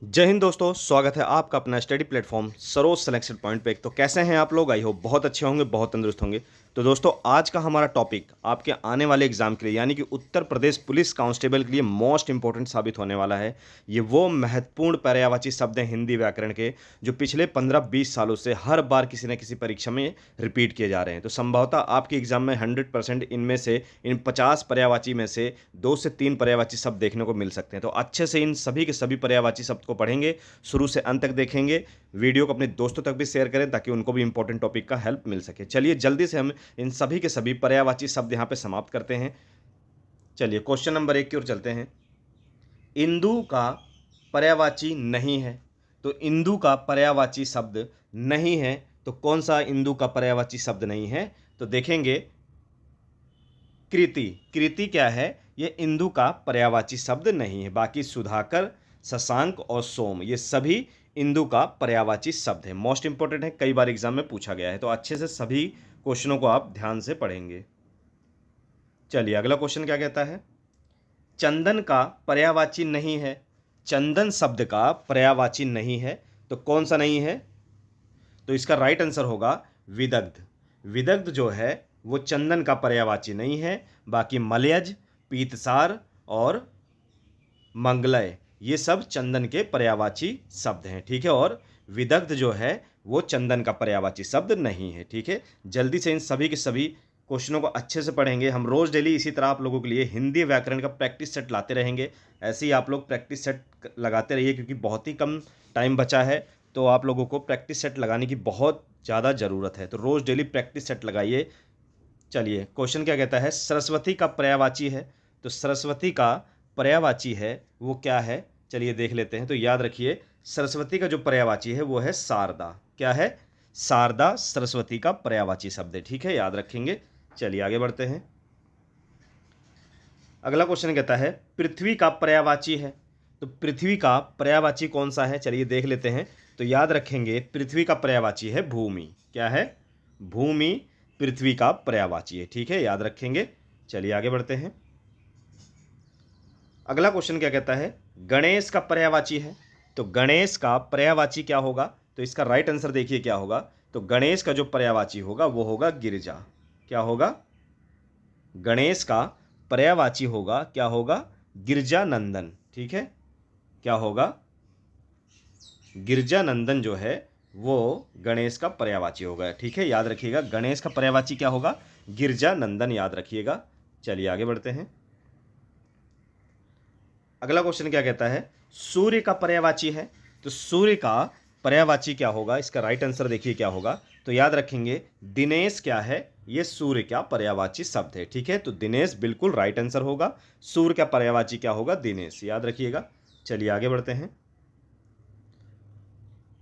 जय हिंद दोस्तों, स्वागत है आपका अपना study platform Saroj selection point पे। तो कैसे हैं आप लोग? आई होप बहुत अच्छे होंगे, बहुत तंदुरुस्त होंगे। तो दोस्तों, आज का हमारा टॉपिक आपके आने वाले एग्जाम के लिए यानी कि उत्तर प्रदेश पुलिस कांस्टेबल के लिए मोस्ट इंपॉर्टेंट साबित होने वाला है। ये वो महत्वपूर्ण पर्यायवाची शब्द हैं हिंदी व्याकरण के, जो पिछले 15-20 सालों से हर बार किसी न किसी परीक्षा में रिपीट किए जा रहे हैं। तो संभवतः आपके एग्जाम में 100% इनमें से इन 50 पर्यायवाची में से 2 से 3 पर्यायवाची शब्द देखने को मिल सकते हैं। तो अच्छे से इन सभी के सभी पर्यायवाची शब्द को पढ़ेंगे, शुरू से अंत तक देखेंगे। वीडियो को अपने दोस्तों तक भी शेयर करें ताकि उनको भी इंपॉर्टेंट टॉपिक का हेल्प मिल सके। चलिए जल्दी से हम इन सभी के सभी पर्यायवाची शब्द यहाँ पे समाप्त करते हैं। चलिए क्वेश्चन नंबर 1 की ओर चलते हैं। इंदु का पर्यायवाची नहीं है। तो इंदु का पर्यायवाची शब्द नहीं है, तो कौन सा इंदु का पर्यायवाची शब्द नहीं है? तो देखेंगे कृति। कृति क्या है? ये इंदु का पर्यायवाची शब्द नहीं है। बाकी सुधाकर, शशांक और सोम ये सभी इंदु का पर्यायवाची शब्द है। मोस्ट इंपॉर्टेंट है, कई बार एग्जाम में पूछा गया है। तो अच्छे से सभी क्वेश्चनों को आप ध्यान से पढ़ेंगे। चलिए अगला क्वेश्चन क्या कहता है? चंदन का पर्यायवाची नहीं है। चंदन शब्द का पर्यायवाची नहीं है, तो कौन सा नहीं है? तो इसका राइट आंसर होगा विदग्ध। विदग्ध जो है वो चंदन का पर्यायवाची नहीं है। बाकी मलयज, पीतसार और मंगलय ये सब चंदन के पर्यायवाची शब्द हैं। ठीक है, और विदग्ध जो है वो चंदन का पर्यायवाची शब्द नहीं है। ठीक है, जल्दी से इन सभी के सभी क्वेश्चनों को अच्छे से पढ़ेंगे। हम रोज़ डेली इसी तरह आप लोगों के लिए हिंदी व्याकरण का प्रैक्टिस सेट लाते रहेंगे। ऐसे ही आप लोग प्रैक्टिस सेट लगाते रहिए, क्योंकि बहुत ही कम टाइम बचा है। तो आप लोगों को प्रैक्टिस सेट लगाने की बहुत ज़्यादा ज़रूरत है। तो रोज़ डेली प्रैक्टिस सेट लगाइए। चलिए क्वेश्चन क्या कहता है? सरस्वती का पर्यायवाची है। तो सरस्वती का पर्यायवाची है वो क्या है? चलिए देख लेते हैं। तो याद रखिए, सरस्वती का जो पर्यायवाची है वो है शारदा। क्या है? शारदा सरस्वती का पर्यायवाची शब्द है। ठीक है, याद रखेंगे। चलिए आगे बढ़ते हैं। अगला क्वेश्चन कहता है पृथ्वी का पर्यायवाची है। तो पृथ्वी का पर्यायवाची कौन सा है? चलिए देख लेते हैं। तो याद रखेंगे, पृथ्वी का पर्यायवाची है भूमि। क्या है? भूमि पृथ्वी का पर्यायवाची है। ठीक है, याद रखेंगे। चलिए आगे बढ़ते हैं। अगला क्वेश्चन क्या कहता है? गणेश का पर्यायवाची है। तो गणेश का पर्यायवाची क्या होगा? तो इसका राइट आंसर देखिए क्या होगा। तो गणेश का जो पर्यायवाची होगा वो होगा गिरिजा। क्या होगा? गणेश का पर्यायवाची होगा, क्या होगा? गिरजानंदन। ठीक है, क्या होगा? गिरजानंदन जो है वो गणेश का पर्यायवाची होगा। ठीक है, याद रखिएगा, गणेश का पर्यायवाची क्या होगा? गिरजानंदन, याद रखिएगा। चलिए आगे बढ़ते हैं। अगला क्वेश्चन क्या कहता है? सूर्य का पर्यायवाची है। तो सूर्य का पर्यायवाची क्या होगा? इसका राइट आंसर देखिए क्या होगा। तो याद रखेंगे, दिनेश क्या है? ये सूर्य का पर्यायवाची शब्द है। ठीक है, तो दिनेश बिल्कुल राइट आंसर होगा। सूर्य का पर्यायवाची क्या होगा? दिनेश, याद रखिएगा। चलिए आगे बढ़ते हैं।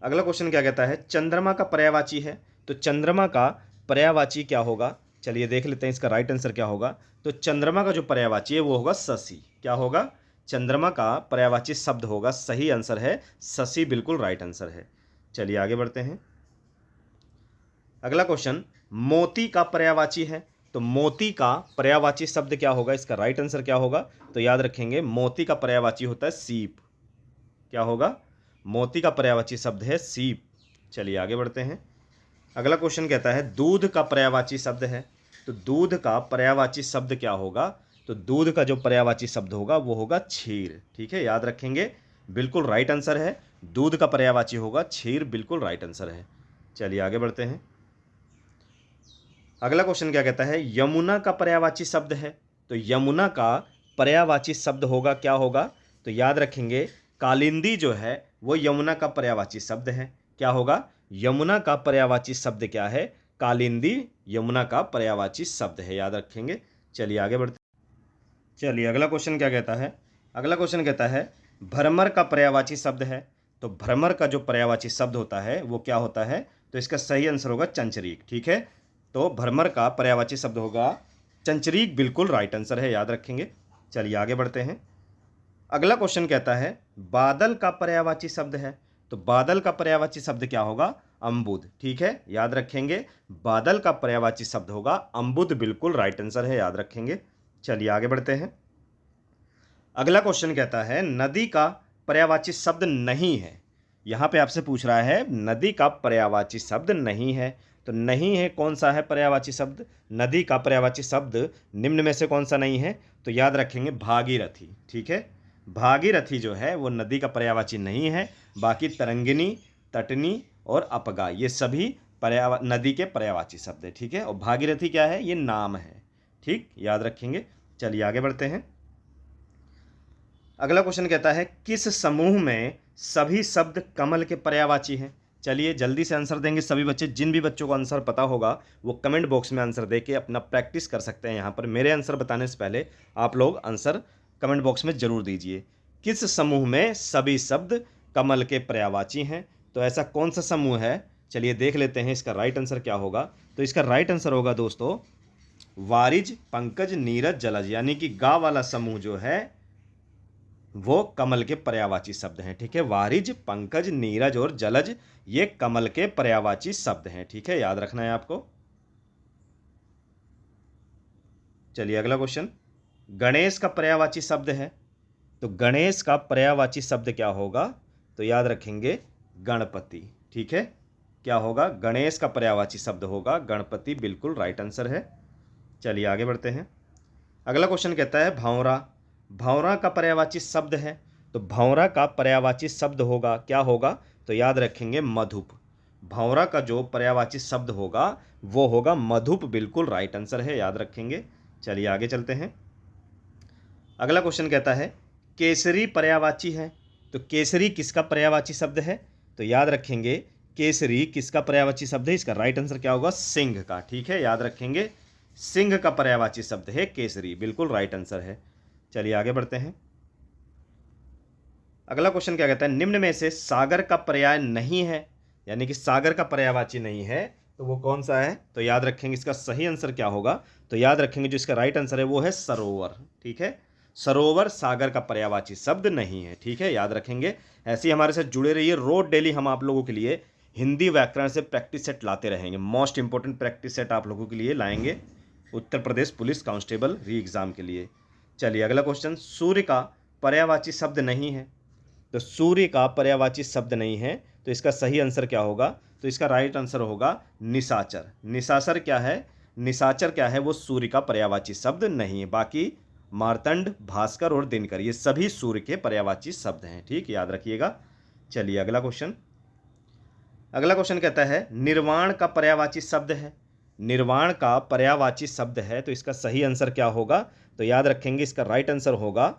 अगला क्वेश्चन क्या कहता है? चंद्रमा का पर्यायवाची है। तो चंद्रमा का पर्यायवाची क्या होगा? चलिए देख लेते हैं इसका राइट आंसर क्या होगा। तो चंद्रमा का जो पर्यायवाची है वो होगा शशि। क्या होगा? चंद्रमा का पर्यायवाची शब्द होगा, सही आंसर है शशि, बिल्कुल राइट आंसर है। चलिए आगे बढ़ते हैं। अगला क्वेश्चन, मोती का पर्यायवाची है। तो मोती का पर्यायवाची शब्द क्या होगा? इसका राइट आंसर क्या होगा? तो याद रखेंगे, मोती का पर्यायवाची होता है सीप। क्या होगा? मोती का पर्यायवाची शब्द है सीप। चलिए आगे बढ़ते हैं। अगला क्वेश्चन कहता है दूध का पर्यायवाची शब्द है। तो दूध का पर्यायवाची शब्द क्या होगा? तो दूध का जो पर्यायवाची शब्द होगा वो होगा क्षीर। ठीक है, याद रखेंगे, बिल्कुल राइट आंसर है। दूध का पर्यायवाची होगा क्षीर, बिल्कुल राइट आंसर है। चलिए आगे बढ़ते हैं। अगला क्वेश्चन क्या कहता है? यमुना का पर्यायवाची शब्द है। तो यमुना का पर्यायवाची शब्द होगा, क्या होगा? तो याद रखेंगे, कालिंदी जो है वो यमुना का पर्यायवाची शब्द है। क्या होगा? यमुना का पर्यायवाची शब्द क्या है? कालिंदी यमुना का पर्यायवाची शब्द है, याद रखेंगे। चलिए आगे बढ़ते। चलिए अगला क्वेश्चन क्या कहता है? अगला क्वेश्चन कहता है भ्रमर का पर्यायवाची शब्द है। तो भ्रमर का जो पर्यायवाची शब्द होता है वो क्या होता है? तो इसका सही आंसर होगा चंचरीक। ठीक है, तो भ्रमर का पर्यायवाची शब्द होगा चंचरीक, बिल्कुल राइट आंसर है, याद रखेंगे। चलिए आगे बढ़ते हैं। अगला क्वेश्चन कहता है बादल का पर्यायवाची शब्द है। तो बादल का पर्यायवाची शब्द क्या होगा? अम्बुद। ठीक है, याद रखेंगे, बादल का पर्यायवाची शब्द होगा अम्बुद, बिल्कुल राइट आंसर है, याद रखेंगे। चलिए आगे बढ़ते हैं। अगला क्वेश्चन कहता है नदी का पर्यायवाची शब्द नहीं है। यहाँ पे आपसे पूछ रहा है नदी का पर्यायवाची शब्द नहीं है, तो नहीं है कौन सा है पर्यायवाची शब्द? नदी का पर्यायवाची शब्द निम्न में से कौन सा नहीं है? तो याद रखेंगे भागीरथी। ठीक है, भागीरथी जो है वो नदी का पर्यायवाची नहीं है। बाकी तरंगिनी, तटनी और अपगा ये सभी नदी के पर्यायवाची शब्द है। ठीक है, और भागीरथी क्या है? ये नाम है। ठीक, याद रखेंगे। चलिए आगे बढ़ते हैं। अगला क्वेश्चन कहता है किस समूह में सभी शब्द कमल के पर्यायवाची हैं? चलिए जल्दी से आंसर देंगे सभी बच्चे। जिन भी बच्चों को आंसर पता होगा वो कमेंट बॉक्स में आंसर देके अपना प्रैक्टिस कर सकते हैं। यहाँ पर मेरे आंसर बताने से पहले आप लोग आंसर कमेंट बॉक्स में जरूर दीजिए। किस समूह में सभी शब्द कमल के पर्यायवाची हैं? तो ऐसा कौन सा समूह है? चलिए देख लेते हैं इसका राइट आंसर क्या होगा। तो इसका राइट आंसर होगा दोस्तों वारिज, पंकज, नीरज, जलज, यानी कि गा वाला समूह जो है वो कमल के पर्यायवाची शब्द हैं। ठीक है, वारिज, पंकज, नीरज और जलज ये कमल के पर्यायवाची शब्द हैं। ठीक है, याद रखना है आपको। चलिए अगला क्वेश्चन, गणेश का पर्यायवाची शब्द है। तो गणेश का पर्यायवाची शब्द क्या होगा? तो याद रखेंगे गणपति। ठीक है, क्या होगा? गणेश का पर्यायवाची शब्द होगा गणपति। बिल्कुल राइट आंसर है। चलिए आगे बढ़ते हैं। अगला क्वेश्चन कहता है भंवरा। भंवरा का पर्यायवाची शब्द है। तो भंवरा का पर्यायवाची शब्द होगा क्या होगा? तो याद रखेंगे मधुप। भंवरा का जो पर्यायवाची शब्द होगा वो होगा मधुप। बिल्कुल राइट आंसर है, याद रखेंगे। चलिए आगे चलते हैं। अगला क्वेश्चन कहता है केसरी पर्यायवाची है। तो केसरी किसका पर्यायवाची शब्द है? तो याद रखेंगे केसरी किसका पर्यायवाची शब्द है? इसका राइट आंसर क्या होगा? सिंह का। ठीक है, याद रखेंगे सिंह का पर्यायवाची शब्द है केसरी। बिल्कुल राइट आंसर है। चलिए आगे बढ़ते हैं। अगला क्वेश्चन क्या कहता है निम्न में से सागर का पर्याय नहीं है, यानी कि सागर का पर्यायवाची नहीं है, तो वो कौन सा है? तो याद रखेंगे इसका सही आंसर क्या होगा? तो याद रखेंगे जो इसका राइट आंसर है वो है सरोवर। ठीक है, सरोवर सागर का पर्यायवाची शब्द नहीं है। ठीक है, याद रखेंगे। ऐसे ही हमारे साथ जुड़े रहिए। रोज डेली हम आप लोगों के लिए हिंदी व्याकरण से प्रैक्टिस सेट लाते रहेंगे। मोस्ट इंपॉर्टेंट प्रैक्टिस सेट आप लोगों के लिए लाएंगे उत्तर प्रदेश पुलिस कांस्टेबल री एग्जाम के लिए। चलिए अगला क्वेश्चन, सूर्य का पर्यायवाची शब्द नहीं है। तो सूर्य का पर्यायवाची शब्द नहीं है, तो इसका सही आंसर क्या होगा? तो इसका राइट आंसर होगा निशाचर। निशाचर क्या है? निशाचर क्या है? वो सूर्य का पर्यायवाची शब्द नहीं है। बाकी मार्तंड, भास्कर और दिनकर ये सभी सूर्य के पर्यायवाची शब्द हैं। ठीक, याद रखिएगा। चलिए अगला क्वेश्चन। अगला क्वेश्चन कहता है निर्वाण का पर्यायवाची शब्द है। निर्वाण का पर्यायवाची शब्द है, तो इसका सही आंसर क्या होगा? तो याद रखेंगे इसका राइट आंसर होगा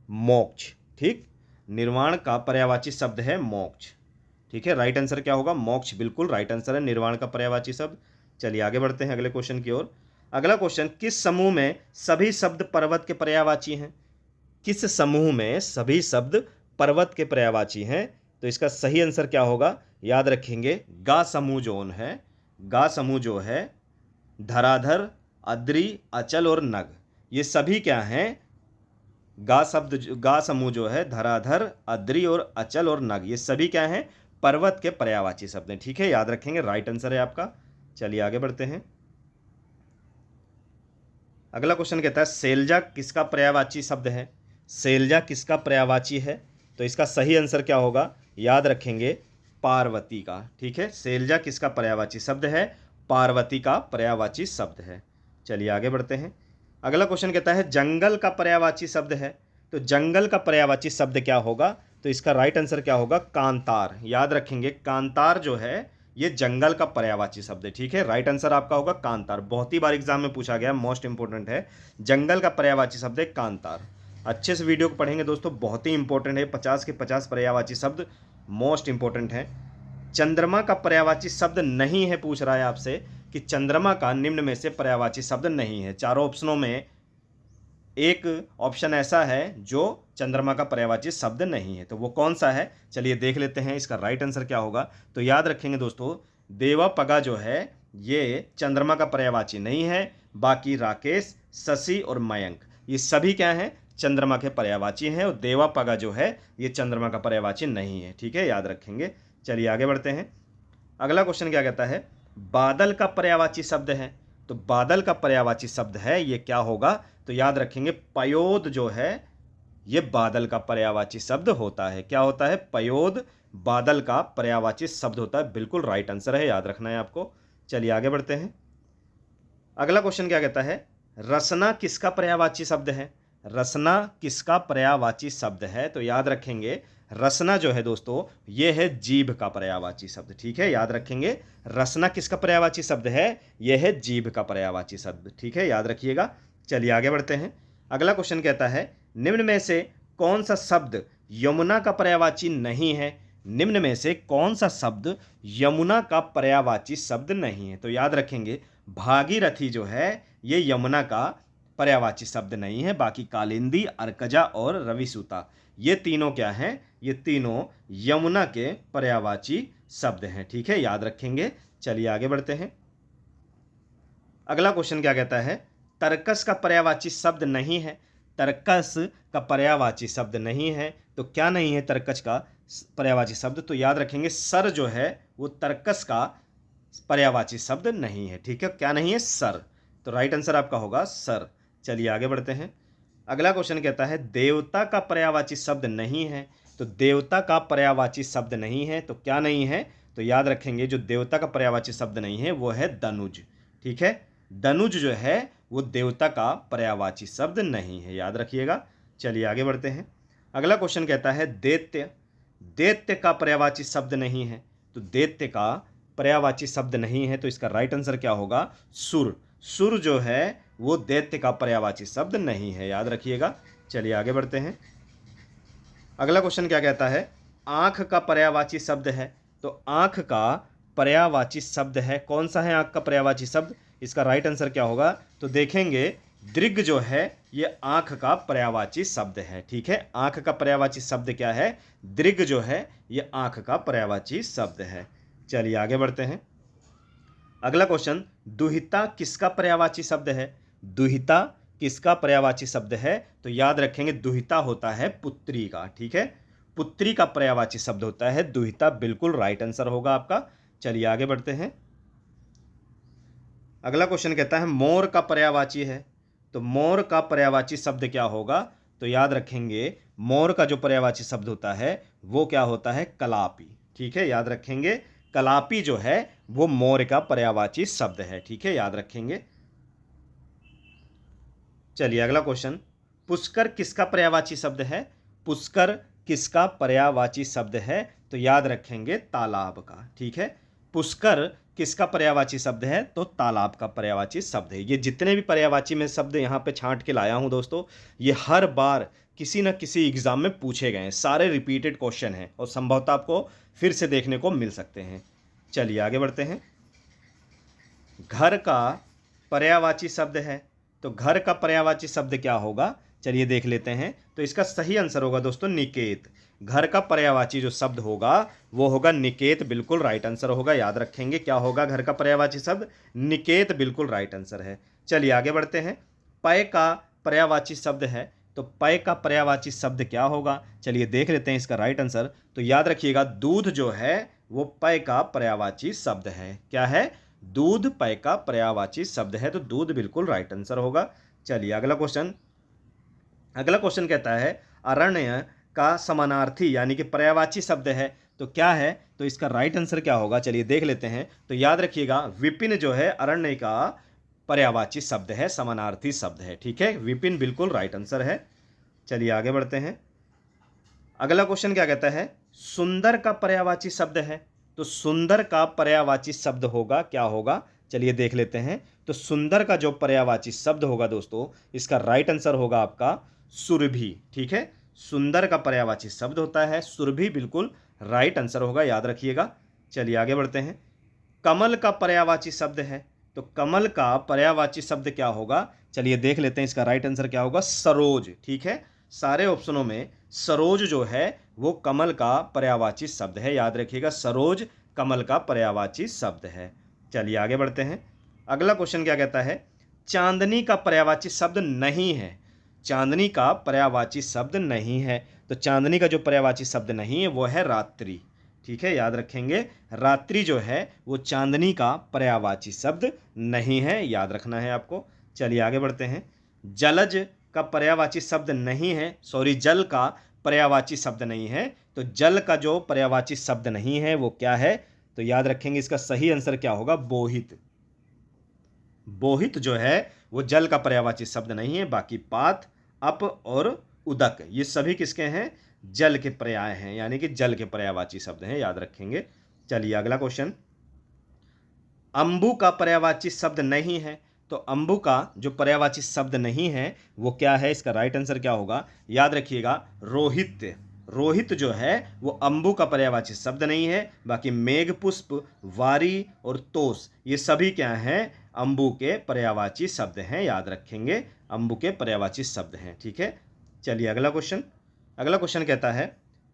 मोक्ष। ठीक, निर्वाण का पर्यायवाची शब्द है मोक्ष। ठीक है, राइट आंसर क्या होगा? मोक्ष। बिल्कुल राइट आंसर है निर्वाण का पर्यायवाची शब्द। चलिए आगे बढ़ते हैं अगले क्वेश्चन की ओर। अगला क्वेश्चन, किस समूह में सभी शब्द पर्वत के पर्यायवाची हैं? किस समूह में सभी शब्द पर्वत के पर्यायवाची हैं? तो इसका सही आंसर क्या होगा? याद रखेंगे गा समूह जोन है। गा समूह जो है धराधर, अद्री, अचल और नग ये सभी क्या हैं? गा समूह जो है धराधर, अद्री और अचल और नग ये सभी क्या हैं? पर्वत के पर्यायवाची शब्द हैं। ठीक है, याद रखेंगे राइट आंसर है आपका। चलिए आगे बढ़ते हैं। अगला क्वेश्चन कहता है शैलजा किसका पर्यायवाची शब्द है? शैलजा किसका पर्यायवाची है? तो इसका सही आंसर क्या होगा? याद रखेंगे पार्वती का। ठीक है, शैलजा किसका पर्यायवाची शब्द है? पार्वती का पर्यायवाची शब्द है। चलिए आगे बढ़ते हैं। अगला क्वेश्चन कहता है जंगल का पर्यायवाची शब्द है। तो जंगल का पर्यायवाची शब्द क्या होगा? तो इसका राइट आंसर क्या होगा? कांतार। याद रखेंगे कांतार जो है ये जंगल का पर्यायवाची शब्द है। ठीक है, राइट आंसर आपका होगा कांतार। बहुत ही बार एग्जाम में पूछा गया, मोस्ट इंपॉर्टेंट है। जंगल का पर्यायवाची शब्द है कांतार। अच्छे से वीडियो को पढ़ेंगे दोस्तों, बहुत ही इंपॉर्टेंट है। 50 के 50 पर्यायवाची शब्द मोस्ट इंपॉर्टेंट है। चंद्रमा का पर्यायवाची शब्द नहीं है, पूछ रहा है आपसे कि चंद्रमा का निम्न में से पर्यायवाची शब्द नहीं है। चारों ऑप्शनों में एक ऑप्शन ऐसा है जो चंद्रमा का पर्यायवाची शब्द नहीं है, तो वो कौन सा है? चलिए देख लेते हैं इसका राइट आंसर क्या होगा। तो याद रखेंगे दोस्तों देवा पगा जो है ये चंद्रमा का पर्यायवाची नहीं है। बाकी राकेश, शशि और मयंक ये सभी क्या हैं? चंद्रमा के पर्यायवाची हैं। और देवा पगा जो है ये चंद्रमा का पर्यायवाची नहीं है। ठीक है, याद रखेंगे। चलिए आगे बढ़ते हैं। अगला क्वेश्चन क्या कहता है बादल का पर्यायवाची शब्द है। तो बादल का पर्यायवाची शब्द है ये क्या होगा? तो याद रखेंगे पयोद जो है ये बादल का पर्यायवाची शब्द होता है। क्या होता है? पयोद बादल का पर्यायवाची शब्द होता है। बिल्कुल राइट आंसर है, याद रखना है आपको। चलिए आगे बढ़ते हैं। अगला क्वेश्चन क्या कहता है? रसना किसका पर्यायवाची शब्द है? रसना किसका पर्यायवाची शब्द है? तो याद रखेंगे रसना जो है दोस्तों, ये है जीभ का पर्यायवाची शब्द। ठीक है, याद रखेंगे रसना किसका पर्यायवाची शब्द है? यह है जीभ का पर्यायवाची शब्द। ठीक है, याद रखिएगा। चलिए आगे बढ़ते हैं। अगला क्वेश्चन कहता है निम्न में से कौन सा शब्द यमुना का पर्यायवाची नहीं है? निम्न में से कौन सा शब्द यमुना का पर्यायवाची शब्द नहीं है? तो याद रखेंगे भागीरथी जो है ये यमुना का पर्यायवाची शब्द नहीं है। बाकी कालिंदी, अर्कजा और रविसूता ये तीनों क्या हैं? ये तीनों यमुना के पर्यायवाची शब्द हैं। ठीक है, याद रखेंगे। चलिए आगे बढ़ते हैं। अगला क्वेश्चन क्या कहता है? तरकस का पर्यायवाची शब्द नहीं है। तरकस का पर्यायवाची शब्द नहीं है, तो क्या नहीं है तरकस का पर्यायवाची शब्द? तो याद रखेंगे सर जो है वो तरकस का पर्यायवाची शब्द नहीं है। ठीक है, क्या नहीं है? सर। तो राइट आंसर आपका होगा सर। चलिए आगे बढ़ते हैं। अगला क्वेश्चन कहता है देवता का पर्यायवाची शब्द नहीं है। तो देवता का पर्यायवाची शब्द नहीं है, तो क्या नहीं है? तो याद रखेंगे जो देवता का पर्यायवाची शब्द नहीं है वो है दनुज। ठीक है, दनुज जो है वो देवता का पर्यायवाची शब्द नहीं है, याद रखिएगा। चलिए आगे बढ़ते हैं। अगला क्वेश्चन कहता है दैत्य। दैत्य का पर्यायवाची शब्द नहीं है। तो दैत्य का पर्यायवाची शब्द नहीं है, तो इसका राइट आंसर क्या होगा? सुर। सुर जो है वो दैत्य का पर्यायवाची शब्द नहीं है, याद रखिएगा। चलिए आगे बढ़ते हैं। अगला क्वेश्चन क्या कहता है? आंख का पर्यायवाची शब्द है। तो आंख का पर्यायवाची शब्द है, कौन सा है आंख का पर्यायवाची शब्द? इसका राइट आंसर क्या होगा? तो देखेंगे दृग जो है ये आंख का पर्यायवाची शब्द है। ठीक है, आंख का पर्यायवाची शब्द क्या है? दृग जो है ये आंख का पर्यायवाची शब्द है। चलिए आगे बढ़ते हैं। अगला क्वेश्चन दुहिता किसका पर्यायवाची शब्द है? दुहिता किसका पर्यायवाची शब्द है? तो याद रखेंगे दुहिता होता है पुत्री का। ठीक है, पुत्री का पर्यायवाची शब्द होता है दुहिता। बिल्कुल राइट आंसर होगा आपका। चलिए आगे बढ़ते हैं। अगला क्वेश्चन कहता है मोर का पर्यायवाची है। तो मोर का पर्यायवाची शब्द क्या होगा? तो याद रखेंगे मोर का जो पर्यायवाची शब्द होता है वो क्या होता है? कलापी। ठीक है, याद रखेंगे कलापी जो है वो मोर का पर्यायवाची शब्द है। ठीक है, याद रखेंगे। चलिए अगला क्वेश्चन पुष्कर किसका पर्यायवाची शब्द है? पुष्कर किसका पर्यायवाची शब्द है? तो याद रखेंगे तालाब का। ठीक है, पुष्कर किसका पर्यायवाची शब्द है? तो तालाब का पर्यायवाची शब्द है। ये जितने भी पर्यायवाची में शब्द यहाँ पे छांट के लाया हूँ दोस्तों, ये हर बार किसी न किसी एग्जाम में पूछे गए हैं। सारे रिपीटेड क्वेश्चन हैं और संभवतः आपको फिर से देखने को मिल सकते हैं। चलिए आगे बढ़ते हैं। घर का पर्यायवाची शब्द है। तो घर का पर्यायवाची शब्द क्या होगा? चलिए देख लेते हैं। तो इसका सही आंसर होगा दोस्तों निकेत। घर का पर्यायवाची जो शब्द होगा वो होगा निकेत। बिल्कुल राइट आंसर होगा, याद रखेंगे। क्या होगा घर का पर्यायवाची शब्द? निकेत। बिल्कुल राइट आंसर है। चलिए आगे बढ़ते हैं। पय का पर्यायवाची शब्द है। तो पय का पर्यायवाची शब्द क्या होगा? चलिए देख लेते हैं इसका राइट आंसर। तो याद रखिएगा दूध जो है वो पय का पर्यायवाची शब्द है। क्या है? दूध पय का पर्यायवाची शब्द है। तो दूध बिल्कुल राइट आंसर होगा। चलिए अगला क्वेश्चन कहता है अरण्य का समानार्थी यानी कि पर्यायवाची शब्द है। तो क्या है? तो इसका राइट आंसर क्या होगा? चलिए देख लेते हैं। तो याद रखिएगा विपिन जो है अरण्य का पर्यायवाची शब्द है, समानार्थी शब्द है। ठीक है, विपिन बिल्कुल राइट आंसर है। चलिए आगे बढ़ते हैं। अगला क्वेश्चन क्या कहता है सुंदर का पर्यायवाची शब्द है। तो सुंदर का पर्यायवाची शब्द होगा, क्या होगा? चलिए देख लेते हैं। तो सुंदर का जो पर्यायवाची शब्द होगा दोस्तों, इसका राइट आंसर होगा आपका सुरभि। ठीक है, सुंदर का पर्यायवाची शब्द होता है सुरभि। बिल्कुल राइट आंसर होगा, याद रखिएगा। चलिए आगे बढ़ते हैं। कमल का पर्यायवाची शब्द है। तो कमल का पर्यायवाची शब्द क्या होगा? चलिए देख लेते हैं। इसका राइट आंसर क्या होगा? सरोज। ठीक है, सारे ऑप्शनों में सरोज जो है वो कमल का पर्यायवाची शब्द है, याद रखिएगा। सरोज कमल का पर्यायवाची शब्द है। चलिए आगे बढ़ते हैं। अगला क्वेश्चन क्या कहता है चांदनी का पर्यायवाची शब्द नहीं है। चांदनी का पर्यायवाची शब्द नहीं है। तो चांदनी का जो पर्यायवाची शब्द नहीं है वो है रात्रि। ठीक है, याद रखेंगे रात्रि जो है वो चांदनी का पर्यायवाची शब्द नहीं है, याद रखना है आपको। चलिए आगे बढ़ते हैं। जलज का पर्यायवाची शब्द नहीं है, सॉरी जल का पर्यायवाची शब्द नहीं है, तो जल का जो पर्यायवाची शब्द नहीं है वो क्या है, तो याद रखेंगे इसका सही आंसर क्या होगा, बोहित। बोहित जो है वो जल का पर्यायवाची शब्द नहीं है, बाकी पात, अप और उदक ये सभी किसके हैं, जल के पर्याय हैं, यानी कि जल के पर्यायवाची शब्द हैं, याद रखेंगे। चलिए अगला क्वेश्चन, अंबु का पर्यायवाची शब्द नहीं है, तो अंबु का जो पर्यायवाची शब्द नहीं है वो क्या है, इसका राइट आंसर क्या होगा, याद रखिएगा रोहित। रोहित जो है वो अंबु का पर्यायवाची शब्द नहीं है, बाकी मेघपुष्प, वारी और तोष ये सभी क्या हैं, अंबु के पर्यायवाची शब्द हैं, याद रखेंगे अंबु के पर्यायवाची शब्द हैं, ठीक है। चलिए अगला क्वेश्चन, अगला क्वेश्चन कहता है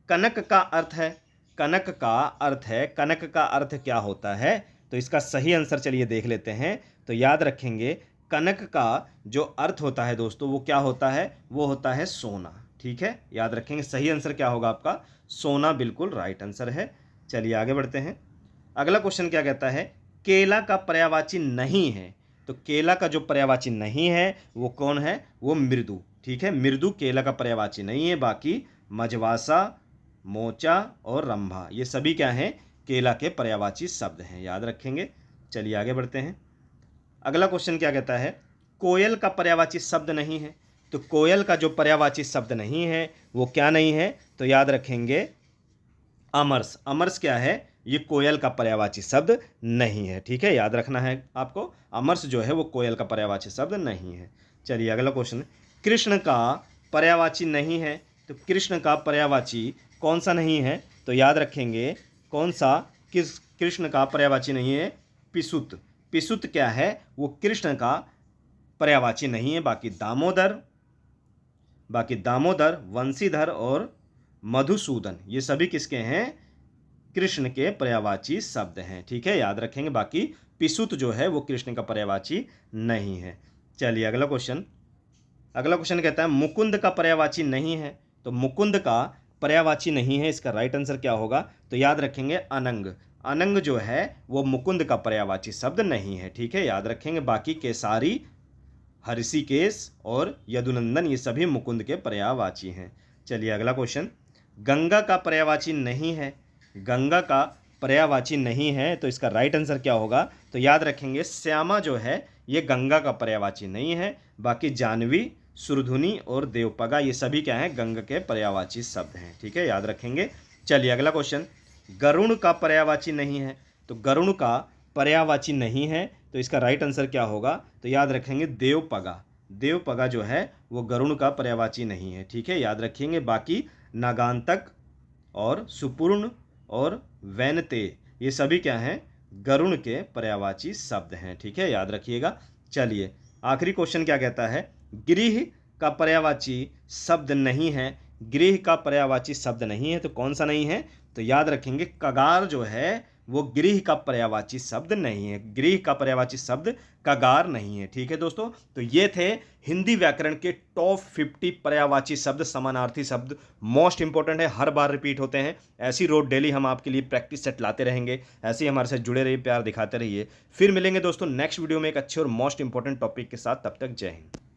कनक का अर्थ है, कनक का अर्थ है, कनक का अर्थ क्या होता है, तो इसका सही आंसर चलिए देख लेते हैं। तो याद रखेंगे कनक का जो अर्थ होता है दोस्तों वो क्या होता है, वो होता है सोना, ठीक है, याद रखेंगे सही आंसर क्या होगा आपका, सोना बिल्कुल राइट आंसर है। चलिए आगे बढ़ते हैं, अगला क्वेश्चन क्या कहता है केला का पर्यायवाची नहीं है, तो केला का जो पर्यायवाची नहीं है वो कौन है, वो मृदु, ठीक है, मृदु केला का पर्यायवाची नहीं है, बाकी मजवासा, मोचा और रंभा ये सभी क्या हैं, केला के पर्यायवाची शब्द हैं, याद रखेंगे। चलिए आगे बढ़ते हैं, अगला क्वेश्चन क्या कहता है कोयल का पर्यायवाची शब्द नहीं है, तो कोयल का जो पर्यायवाची शब्द नहीं है वो क्या नहीं है, तो याद रखेंगे अमरस। अमरस क्या है, ये कोयल का पर्यायवाची शब्द नहीं है, ठीक है, याद रखना है आपको, अमरस जो है वो कोयल का पर्यायवाची शब्द नहीं है। चलिए अगला क्वेश्चन, कृष्ण का पर्यायवाची नहीं है, तो कृष्ण का पर्यायवाची कौन सा नहीं है, तो याद रखेंगे कौन सा, किस कृष्ण का पर्यायवाची नहीं है, पिसुत। पिसुत क्या है, वो कृष्ण का पर्यायवाची नहीं है, बाकी दामोदर, वंशीधर और मधुसूदन ये सभी किसके हैं, कृष्ण के पर्यायवाची शब्द हैं, ठीक है, याद रखेंगे, बाकी पिसुत जो है वो कृष्ण का पर्यायवाची नहीं है। चलिए अगला क्वेश्चन, अगला क्वेश्चन कहता है मुकुंद का पर्यायवाची नहीं है, तो मुकुंद का पर्यायवाची नहीं है, इसका राइट आंसर क्या होगा, तो याद रखेंगे अनंग। अनंग जो है वो मुकुंद का पर्यायवाची शब्द नहीं है, ठीक है, याद रखेंगे, बाकी केसारी, हर्षिकेश और यदुनंदन ये सभी मुकुंद के पर्यायवाची हैं। चलिए अगला क्वेश्चन, गंगा का पर्यायवाची नहीं है, गंगा का पर्यायवाची नहीं है, तो इसका राइट आंसर क्या होगा, तो याद रखेंगे श्यामा जो है ये गंगा का पर्यायवाची नहीं है, बाकी जानवी, सुरधुनी और देवपगा ये सभी क्या हैं, गंगा के पर्यायवाची शब्द हैं, ठीक है, याद रखेंगे। चलिए अगला क्वेश्चन, गरुण का पर्यायवाची नहीं है, तो गरुण का पर्यायवाची नहीं है, तो इसका राइट आंसर क्या होगा, तो याद रखेंगे देवपगा। देवपगा जो है वो गरुण का पर्यायवाची नहीं है, ठीक है, याद रखेंगे, बाकी नागांतक और सुपूर्ण और वैनते ये सभी क्या हैं, गरुण के पर्यायवाची शब्द हैं, ठीक है, याद रखिएगा। चलिए आखिरी क्वेश्चन क्या कहता है गृह का पर्यायवाची शब्द नहीं है, गृह का पर्यायवाची शब्द नहीं है, तो कौन सा नहीं है, तो याद रखेंगे कगार जो है वो गृह का पर्यायवाची शब्द नहीं है, गृह का पर्यायवाची शब्द कगार नहीं है, ठीक है दोस्तों। तो ये थे हिंदी व्याकरण के टॉप 50 पर्यायवाची शब्द, समानार्थी शब्द, मोस्ट इंपॉर्टेंट है, हर बार रिपीट होते हैं, ऐसी रोज डेली हम आपके लिए प्रैक्टिस सेट लाते रहेंगे, ऐसे ही हमारे साथ जुड़े रहिए, प्यार दिखाते रहिए। फिर मिलेंगे दोस्तों नेक्स्ट वीडियो में एक अच्छे और मोस्ट इंपॉर्टेंट टॉपिक के साथ, तब तक जय हिंद।